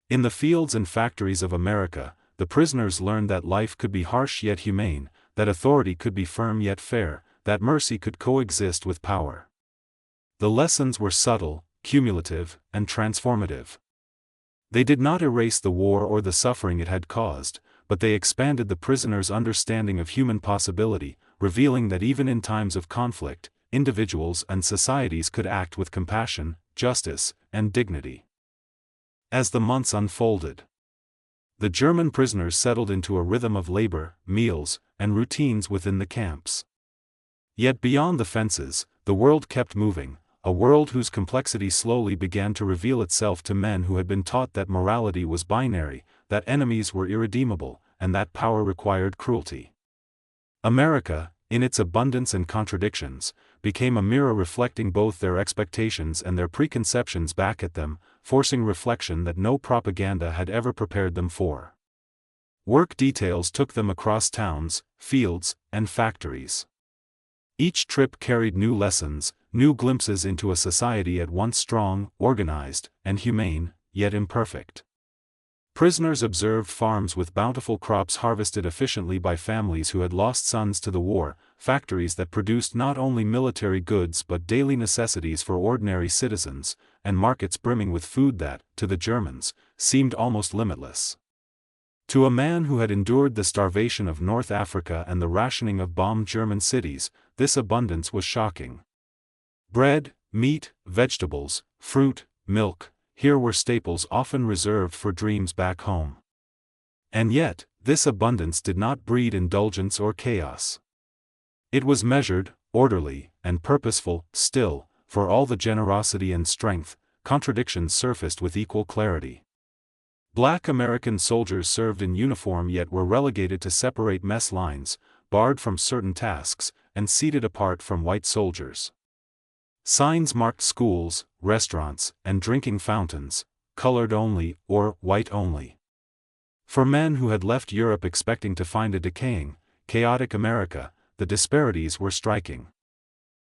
In the fields and factories of America, the prisoners learned that life could be harsh yet humane, that authority could be firm yet fair, that mercy could coexist with power. The lessons were subtle, cumulative, and transformative. They did not erase the war or the suffering it had caused, but they expanded the prisoners' understanding of human possibility, revealing that even in times of conflict, individuals and societies could act with compassion, justice, and dignity. As the months unfolded, the German prisoners settled into a rhythm of labor, meals, and routines within the camps. Yet beyond the fences, the world kept moving, a world whose complexity slowly began to reveal itself to men who had been taught that morality was binary, that enemies were irredeemable, and that power required cruelty. America, in its abundance and contradictions, became a mirror reflecting both their expectations and their preconceptions back at them, forcing reflection that no propaganda had ever prepared them for. Work details took them across towns, fields, and factories. Each trip carried new lessons, new glimpses into a society at once strong, organized, and humane, yet imperfect. Prisoners observed farms with bountiful crops harvested efficiently by families who had lost sons to the war, factories that produced not only military goods but daily necessities for ordinary citizens, and markets brimming with food that, to the Germans, seemed almost limitless. To a man who had endured the starvation of North Africa and the rationing of bombed German cities, this abundance was shocking. Bread, meat, vegetables, fruit, milk, here were staples often reserved for dreams back home. And yet, this abundance did not breed indulgence or chaos. It was measured, orderly, and purposeful. Still, for all the generosity and strength, contradictions surfaced with equal clarity. Black American soldiers served in uniform yet were relegated to separate mess lines, barred from certain tasks, and seated apart from white soldiers. Signs marked schools, restaurants, and drinking fountains, colored only or white only. For men who had left Europe expecting to find a decaying, chaotic America, the disparities were striking.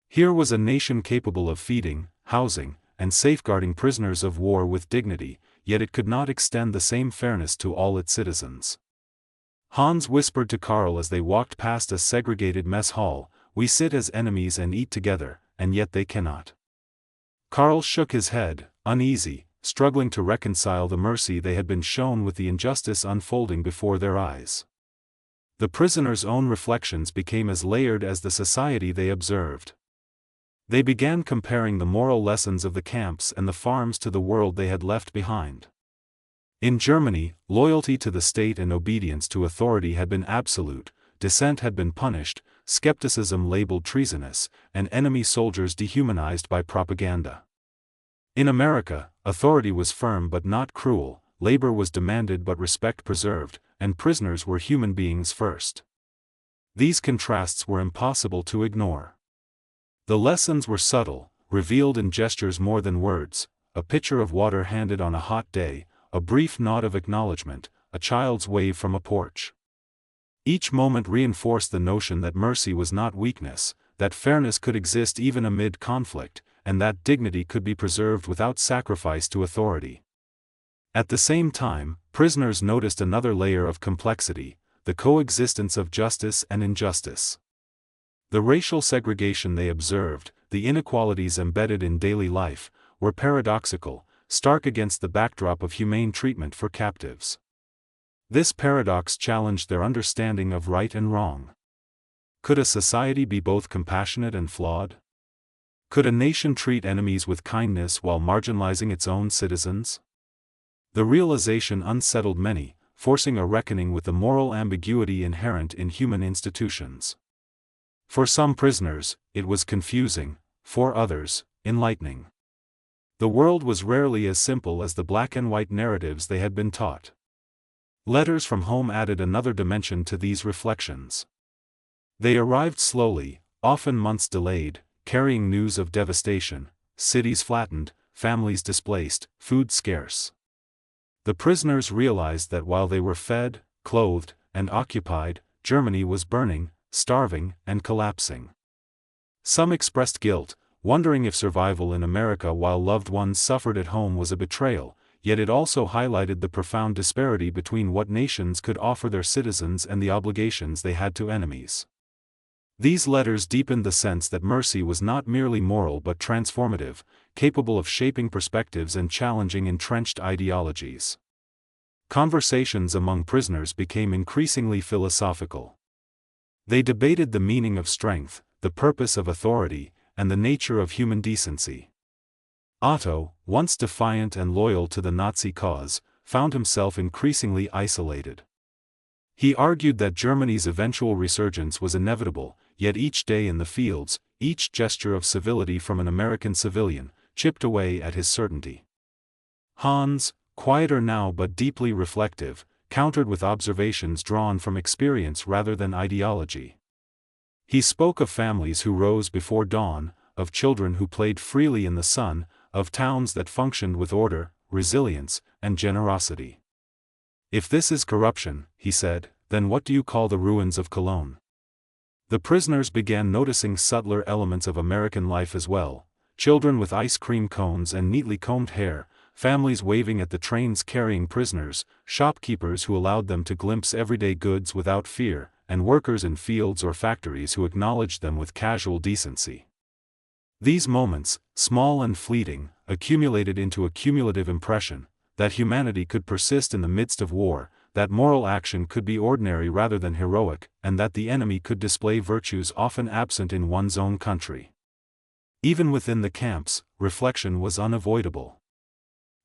Here was a nation capable of feeding, housing, and safeguarding prisoners of war with dignity, yet it could not extend the same fairness to all its citizens. Hans whispered to Karl as they walked past a segregated mess hall, "We sit as enemies and eat together, and yet they cannot." Karl shook his head, uneasy, struggling to reconcile the mercy they had been shown with the injustice unfolding before their eyes. The prisoners' own reflections became as layered as the society they observed. They began comparing the moral lessons of the camps and the farms to the world they had left behind. In Germany, loyalty to the state and obedience to authority had been absolute, dissent had been punished, skepticism labeled treasonous, and enemy soldiers dehumanized by propaganda. In America, authority was firm but not cruel, labor was demanded but respect preserved, and prisoners were human beings first. These contrasts were impossible to ignore. The lessons were subtle, revealed in gestures more than words: a pitcher of water handed on a hot day, a brief nod of acknowledgement, a child's wave from a porch. Each moment reinforced the notion that mercy was not weakness, that fairness could exist even amid conflict, and that dignity could be preserved without sacrifice to authority. At the same time, prisoners noticed another layer of complexity: the coexistence of justice and injustice. The racial segregation they observed, the inequalities embedded in daily life, were paradoxical, stark against the backdrop of humane treatment for captives. This paradox challenged their understanding of right and wrong. Could a society be both compassionate and flawed? Could a nation treat enemies with kindness while marginalizing its own citizens? The realization unsettled many, forcing a reckoning with the moral ambiguity inherent in human institutions. For some prisoners, it was confusing; for others, enlightening. The world was rarely as simple as the black and white narratives they had been taught. Letters from home added another dimension to these reflections. They arrived slowly, often months delayed, carrying news of devastation: cities flattened, families displaced, food scarce. The prisoners realized that while they were fed, clothed, and occupied, Germany was burning, starving, and collapsing. Some expressed guilt, wondering if survival in America while loved ones suffered at home was a betrayal, yet it also highlighted the profound disparity between what nations could offer their citizens and the obligations they had to enemies. These letters deepened the sense that mercy was not merely moral but transformative, capable of shaping perspectives and challenging entrenched ideologies. Conversations among prisoners became increasingly philosophical. They debated the meaning of strength, the purpose of authority, and the nature of human decency. Otto, once defiant and loyal to the Nazi cause, found himself increasingly isolated. He argued that Germany's eventual resurgence was inevitable, yet each day in the fields, each gesture of civility from an American civilian, chipped away at his certainty. Hans, quieter now but deeply reflective, countered with observations drawn from experience rather than ideology. He spoke of families who rose before dawn, of children who played freely in the sun, of towns that functioned with order, resilience, and generosity. "If this is corruption," he said, "then what do you call the ruins of Cologne?" The prisoners began noticing subtler elements of American life as well: children with ice cream cones and neatly combed hair, families waving at the trains carrying prisoners, shopkeepers who allowed them to glimpse everyday goods without fear, and workers in fields or factories who acknowledged them with casual decency. These moments, small and fleeting, accumulated into a cumulative impression that humanity could persist in the midst of war, that moral action could be ordinary rather than heroic, and that the enemy could display virtues often absent in one's own country. Even within the camps, reflection was unavoidable.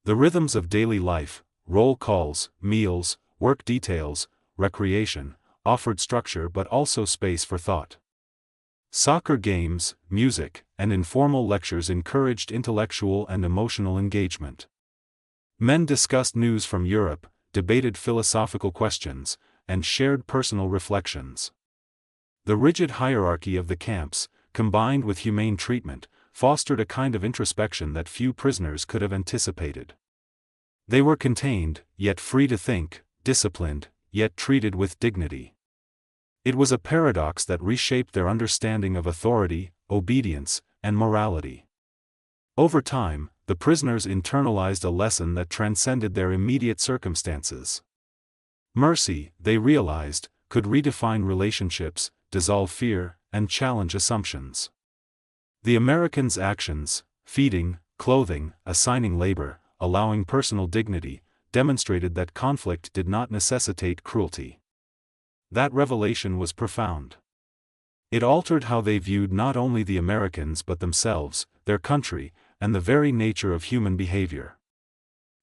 The rhythms of daily life, roll calls, meals, work details, recreation, offered structure but also space for thought. Soccer games, music, and informal lectures encouraged intellectual and emotional engagement. Men discussed news from Europe, debated philosophical questions, and shared personal reflections. The rigid hierarchy of the camps, combined with humane treatment, fostered a kind of introspection that few prisoners could have anticipated. They were contained, yet free to think, disciplined, yet treated with dignity. It was a paradox that reshaped their understanding of authority, obedience, and morality. Over time, the prisoners internalized a lesson that transcended their immediate circumstances. Mercy, they realized, could redefine relationships, dissolve fear, and challenge assumptions. The Americans' actions, feeding, clothing, assigning labor, allowing personal dignity, demonstrated that conflict did not necessitate cruelty. That revelation was profound. It altered how they viewed not only the Americans but themselves, their country, and the very nature of human behavior.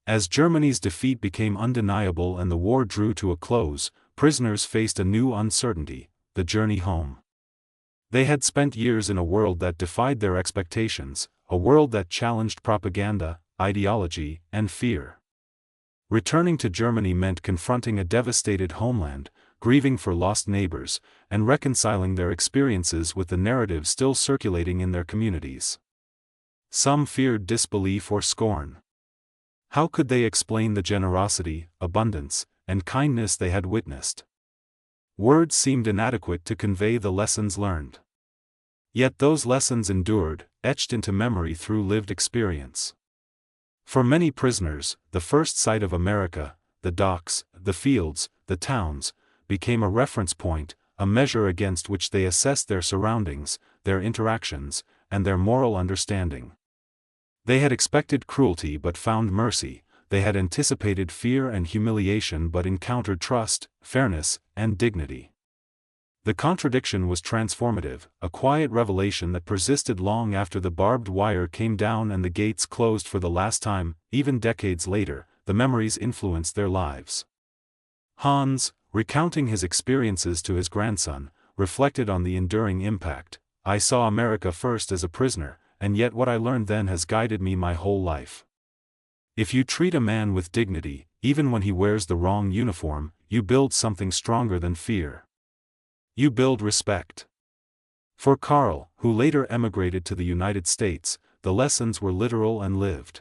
As Germany's defeat became undeniable and the war drew to a close, prisoners faced a new uncertainty: the journey home. They had spent years in a world that defied their expectations, a world that challenged propaganda, ideology, and fear. Returning to Germany meant confronting a devastated homeland, grieving for lost neighbors, and reconciling their experiences with the narrative still circulating in their communities. Some feared disbelief or scorn. How could they explain the generosity, abundance, and kindness they had witnessed? Words seemed inadequate to convey the lessons learned. Yet those lessons endured, etched into memory through lived experience. For many prisoners, the first sight of America, the docks, the fields, the towns, became a reference point, a measure against which they assessed their surroundings, their interactions, and their moral understanding. They had expected cruelty but found mercy, they had anticipated fear and humiliation but encountered trust, fairness, and dignity. The contradiction was transformative, a quiet revelation that persisted long after the barbed wire came down and the gates closed for the last time. Even decades later, the memories influenced their lives. Hans, recounting his experiences to his grandson, reflected on the enduring impact. "I saw America first as a prisoner, and yet what I learned then has guided me my whole life. If you treat a man with dignity, even when he wears the wrong uniform, you build something stronger than fear. You build respect." For Karl, who later emigrated to the United States, the lessons were literal and lived.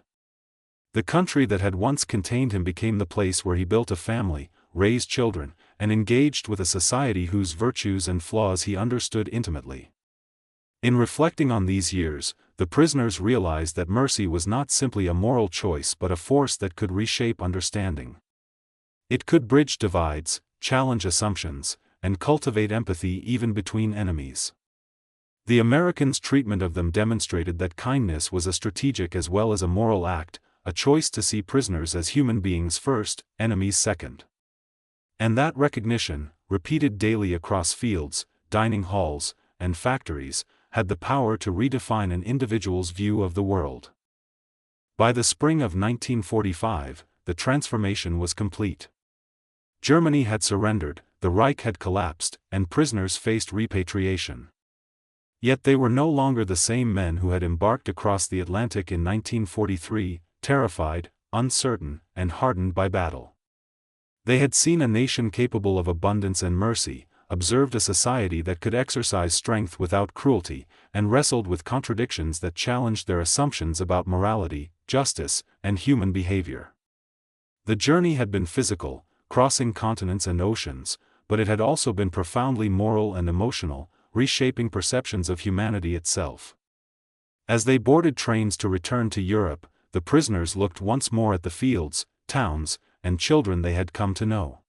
The country that had once contained him became the place where he built a family, raised children, and engaged with a society whose virtues and flaws he understood intimately. In reflecting on these years, the prisoners realized that mercy was not simply a moral choice but a force that could reshape understanding. It could bridge divides, challenge assumptions, and cultivate empathy even between enemies. The Americans' treatment of them demonstrated that kindness was a strategic as well as a moral act, a choice to see prisoners as human beings first, enemies second. And that recognition, repeated daily across fields, dining halls, and factories, had the power to redefine an individual's view of the world. By the spring of 1945, the transformation was complete. Germany had surrendered, the Reich had collapsed, and prisoners faced repatriation. Yet they were no longer the same men who had embarked across the Atlantic in 1943, terrified, uncertain, and hardened by battle. They had seen a nation capable of abundance and mercy, observed a society that could exercise strength without cruelty, and wrestled with contradictions that challenged their assumptions about morality, justice, and human behavior. The journey had been physical, crossing continents and oceans, but it had also been profoundly moral and emotional, reshaping perceptions of humanity itself. As they boarded trains to return to Europe, the prisoners looked once more at the fields, towns, and children they had come to know.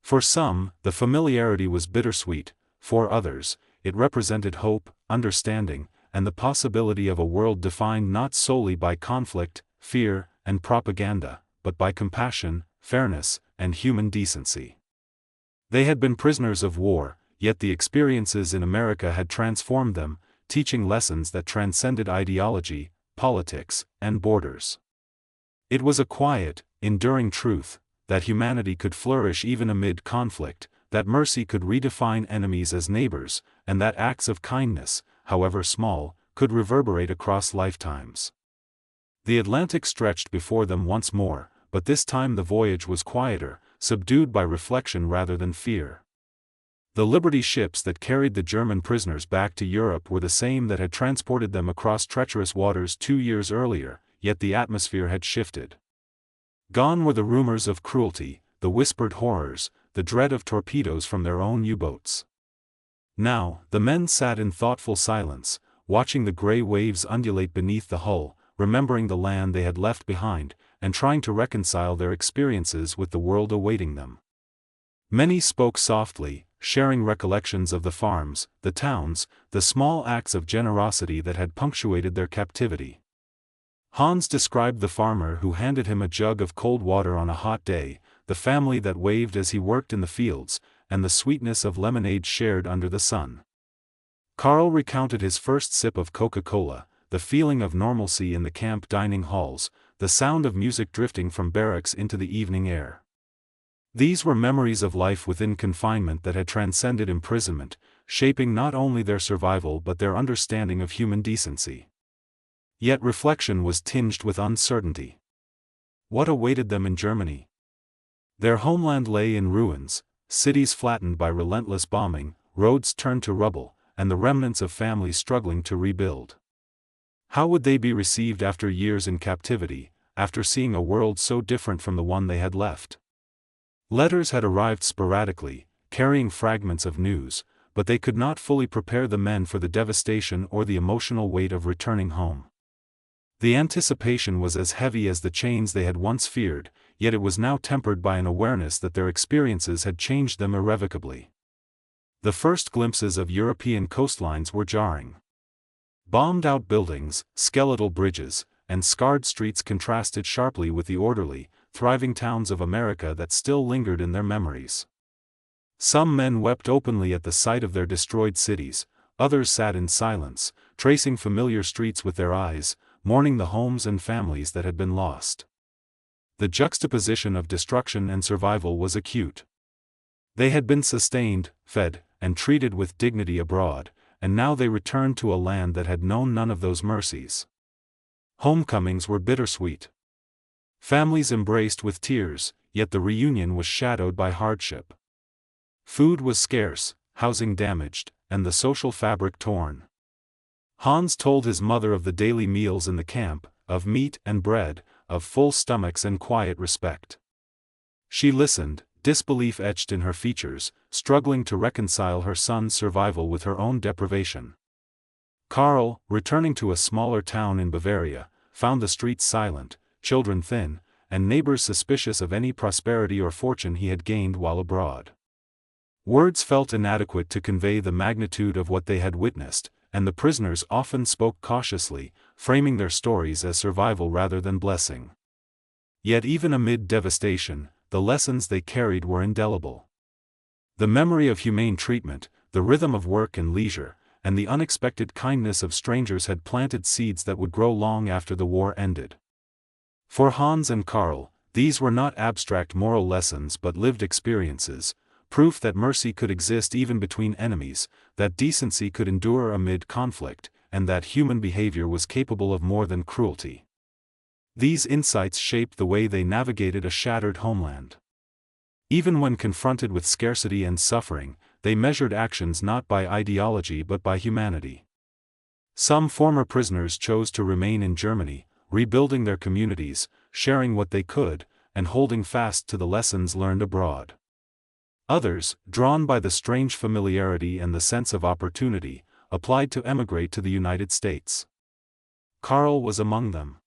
For some, the familiarity was bittersweet; for others, it represented hope, understanding, and the possibility of a world defined not solely by conflict, fear, and propaganda, but by compassion, fairness, and human decency. They had been prisoners of war, yet the experiences in America had transformed them, teaching lessons that transcended ideology, politics, and borders. It was a quiet, enduring truth, that humanity could flourish even amid conflict, that mercy could redefine enemies as neighbors, and that acts of kindness, however small, could reverberate across lifetimes. The Atlantic stretched before them once more, but this time the voyage was quieter, subdued by reflection rather than fear. The Liberty ships that carried the German prisoners back to Europe were the same that had transported them across treacherous waters 2 years earlier, yet the atmosphere had shifted. Gone were the rumors of cruelty, the whispered horrors, the dread of torpedoes from their own U-boats. Now, the men sat in thoughtful silence, watching the gray waves undulate beneath the hull, remembering the land they had left behind, and trying to reconcile their experiences with the world awaiting them. Many spoke softly, sharing recollections of the farms, the towns, the small acts of generosity that had punctuated their captivity. Hans described the farmer who handed him a jug of cold water on a hot day, the family that waved as he worked in the fields, and the sweetness of lemonade shared under the sun. Karl recounted his first sip of Coca-Cola, the feeling of normalcy in the camp dining halls, the sound of music drifting from barracks into the evening air. These were memories of life within confinement that had transcended imprisonment, shaping not only their survival but their understanding of human decency. Yet reflection was tinged with uncertainty. What awaited them in Germany? Their homeland lay in ruins, cities flattened by relentless bombing, roads turned to rubble, and the remnants of families struggling to rebuild. How would they be received after years in captivity, after seeing a world so different from the one they had left? Letters had arrived sporadically, carrying fragments of news, but they could not fully prepare the men for the devastation or the emotional weight of returning home. The anticipation was as heavy as the chains they had once feared, yet it was now tempered by an awareness that their experiences had changed them irrevocably. The first glimpses of European coastlines were jarring. Bombed-out buildings, skeletal bridges, and scarred streets contrasted sharply with the orderly, thriving towns of America that still lingered in their memories. Some men wept openly at the sight of their destroyed cities, others sat in silence, tracing familiar streets with their eyes, mourning the homes and families that had been lost. The juxtaposition of destruction and survival was acute. They had been sustained, fed, and treated with dignity abroad, and now they returned to a land that had known none of those mercies. Homecomings were bittersweet. Families embraced with tears, yet the reunion was shadowed by hardship. Food was scarce, housing damaged, and the social fabric torn. Hans told his mother of the daily meals in the camp, of meat and bread, of full stomachs and quiet respect. She listened, disbelief etched in her features, struggling to reconcile her son's survival with her own deprivation. Karl, returning to a smaller town in Bavaria, found the streets silent, children thin, and neighbors suspicious of any prosperity or fortune he had gained while abroad. Words felt inadequate to convey the magnitude of what they had witnessed, and the prisoners often spoke cautiously, framing their stories as survival rather than blessing. Yet even amid devastation, the lessons they carried were indelible. The memory of humane treatment, the rhythm of work and leisure, and the unexpected kindness of strangers had planted seeds that would grow long after the war ended. For Hans and Karl, these were not abstract moral lessons but lived experiences, proof that mercy could exist even between enemies, that decency could endure amid conflict, and that human behavior was capable of more than cruelty. These insights shaped the way they navigated a shattered homeland. Even when confronted with scarcity and suffering, they measured actions not by ideology but by humanity. Some former prisoners chose to remain in Germany, rebuilding their communities, sharing what they could, and holding fast to the lessons learned abroad. Others, drawn by the strange familiarity and the sense of opportunity, applied to emigrate to the United States. Karl was among them.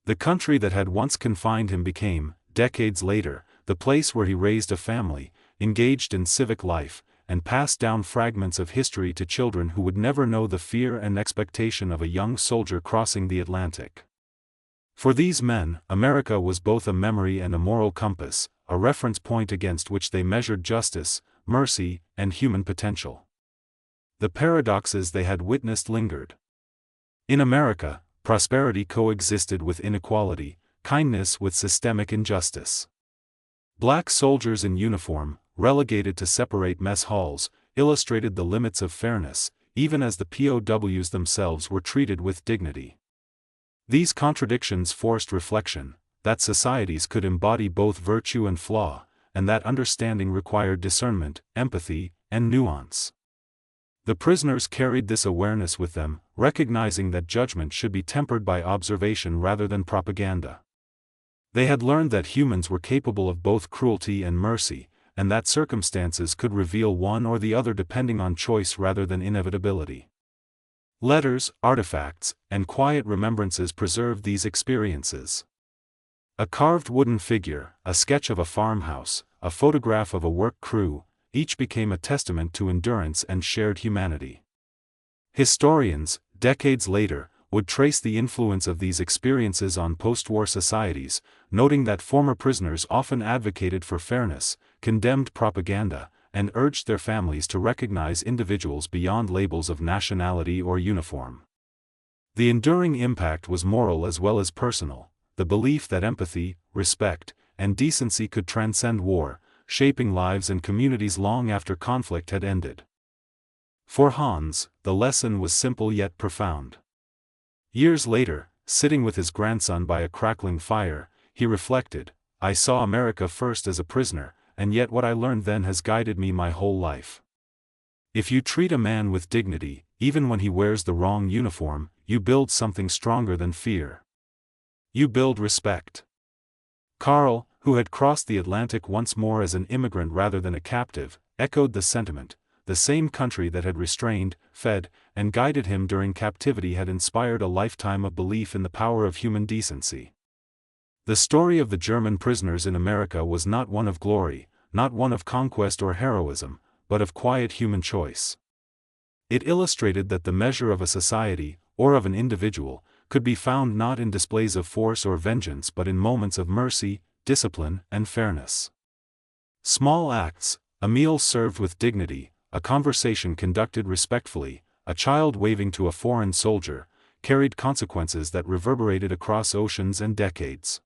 The country that had once confined him became, decades later, the place where he raised a family, engaged in civic life, and passed down fragments of history to children who would never know the fear and expectation of a young soldier crossing the Atlantic. For these men, America was both a memory and a moral compass, a reference point against which they measured justice, mercy, and human potential. The paradoxes they had witnessed lingered. In America, prosperity coexisted with inequality, kindness with systemic injustice. Black soldiers in uniform, relegated to separate mess halls, illustrated the limits of fairness, even as the POWs themselves were treated with dignity. These contradictions forced reflection, that societies could embody both virtue and flaw, and that understanding required discernment, empathy, and nuance. The prisoners carried this awareness with them, recognizing that judgment should be tempered by observation rather than propaganda. They had learned that humans were capable of both cruelty and mercy, and that circumstances could reveal one or the other depending on choice rather than inevitability. Letters, artifacts, and quiet remembrances preserved these experiences. A carved wooden figure, a sketch of a farmhouse, a photograph of a work crew, each became a testament to endurance and shared humanity. Historians, decades later, would trace the influence of these experiences on post-war societies, noting that former prisoners often advocated for fairness, condemned propaganda, and urged their families to recognize individuals beyond labels of nationality or uniform. The enduring impact was moral as well as personal, the belief that empathy, respect, and decency could transcend war, shaping lives and communities long after conflict had ended. For Hans, the lesson was simple yet profound. Years later, sitting with his grandson by a crackling fire, he reflected, "I saw America first as a prisoner, and yet what I learned then has guided me my whole life." If you treat a man with dignity, even when he wears the wrong uniform, you build something stronger than fear. You build respect. Carl, who had crossed the Atlantic once more as an immigrant rather than a captive, echoed the sentiment. The same country that had restrained, fed, and guided him during captivity had inspired a lifetime of belief in the power of human decency. The story of the German prisoners in America was not one of glory, not one of conquest or heroism, but of quiet human choice. It illustrated that the measure of a society, or of an individual, could be found not in displays of force or vengeance but in moments of mercy, discipline, and fairness. Small acts, a meal served with dignity, a conversation conducted respectfully, a child waving to a foreign soldier, carried consequences that reverberated across oceans and decades.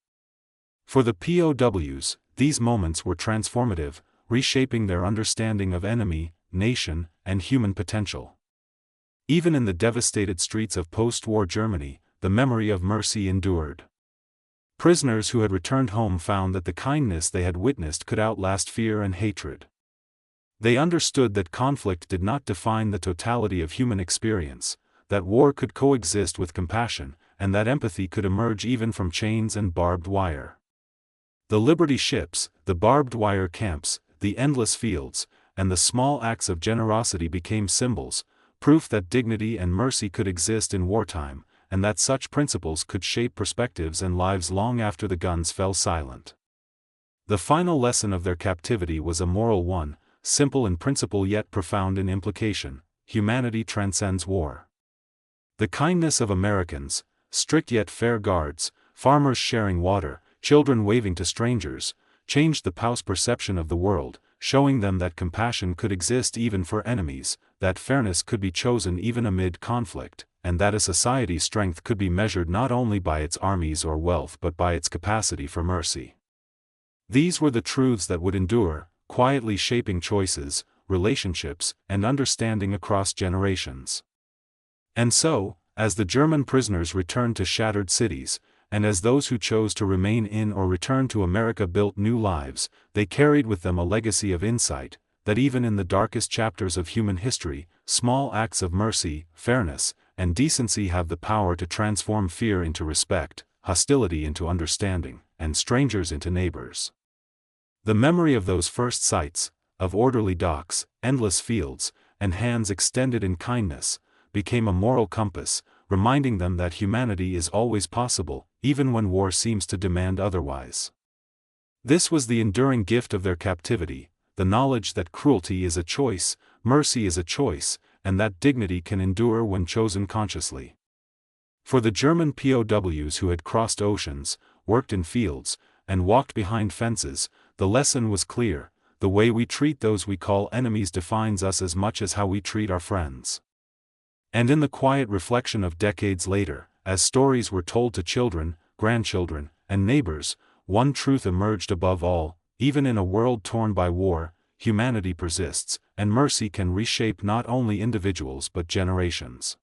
For the POWs, these moments were transformative, reshaping their understanding of enemy, nation, and human potential. Even in the devastated streets of post-war Germany, the memory of mercy endured. Prisoners who had returned home found that the kindness they had witnessed could outlast fear and hatred. They understood that conflict did not define the totality of human experience, that war could coexist with compassion, and that empathy could emerge even from chains and barbed wire. The Liberty ships, the barbed wire camps, the endless fields, and the small acts of generosity became symbols, proof that dignity and mercy could exist in wartime, and that such principles could shape perspectives and lives long after the guns fell silent. The final lesson of their captivity was a moral one, simple in principle yet profound in implication: humanity transcends war. The kindness of Americans, strict yet fair guards, farmers sharing water, children waving to strangers, changed the POWs' perception of the world, showing them that compassion could exist even for enemies, that fairness could be chosen even amid conflict, and that a society's strength could be measured not only by its armies or wealth but by its capacity for mercy. These were the truths that would endure, quietly shaping choices, relationships, and understanding across generations. And so, as the German prisoners returned to shattered cities, and as those who chose to remain in or return to America built new lives, they carried with them a legacy of insight, that even in the darkest chapters of human history, small acts of mercy, fairness, and decency have the power to transform fear into respect, hostility into understanding, and strangers into neighbors. The memory of those first sights, of orderly docks, endless fields, and hands extended in kindness, became a moral compass, reminding them that humanity is always possible, even when war seems to demand otherwise. This was the enduring gift of their captivity, the knowledge that cruelty is a choice, mercy is a choice, and that dignity can endure when chosen consciously. For the German POWs who had crossed oceans, worked in fields, and walked behind fences, the lesson was clear: the way we treat those we call enemies defines us as much as how we treat our friends. And in the quiet reflection of decades later, as stories were told to children, grandchildren, and neighbors, one truth emerged above all: even in a world torn by war, humanity persists, and mercy can reshape not only individuals but generations.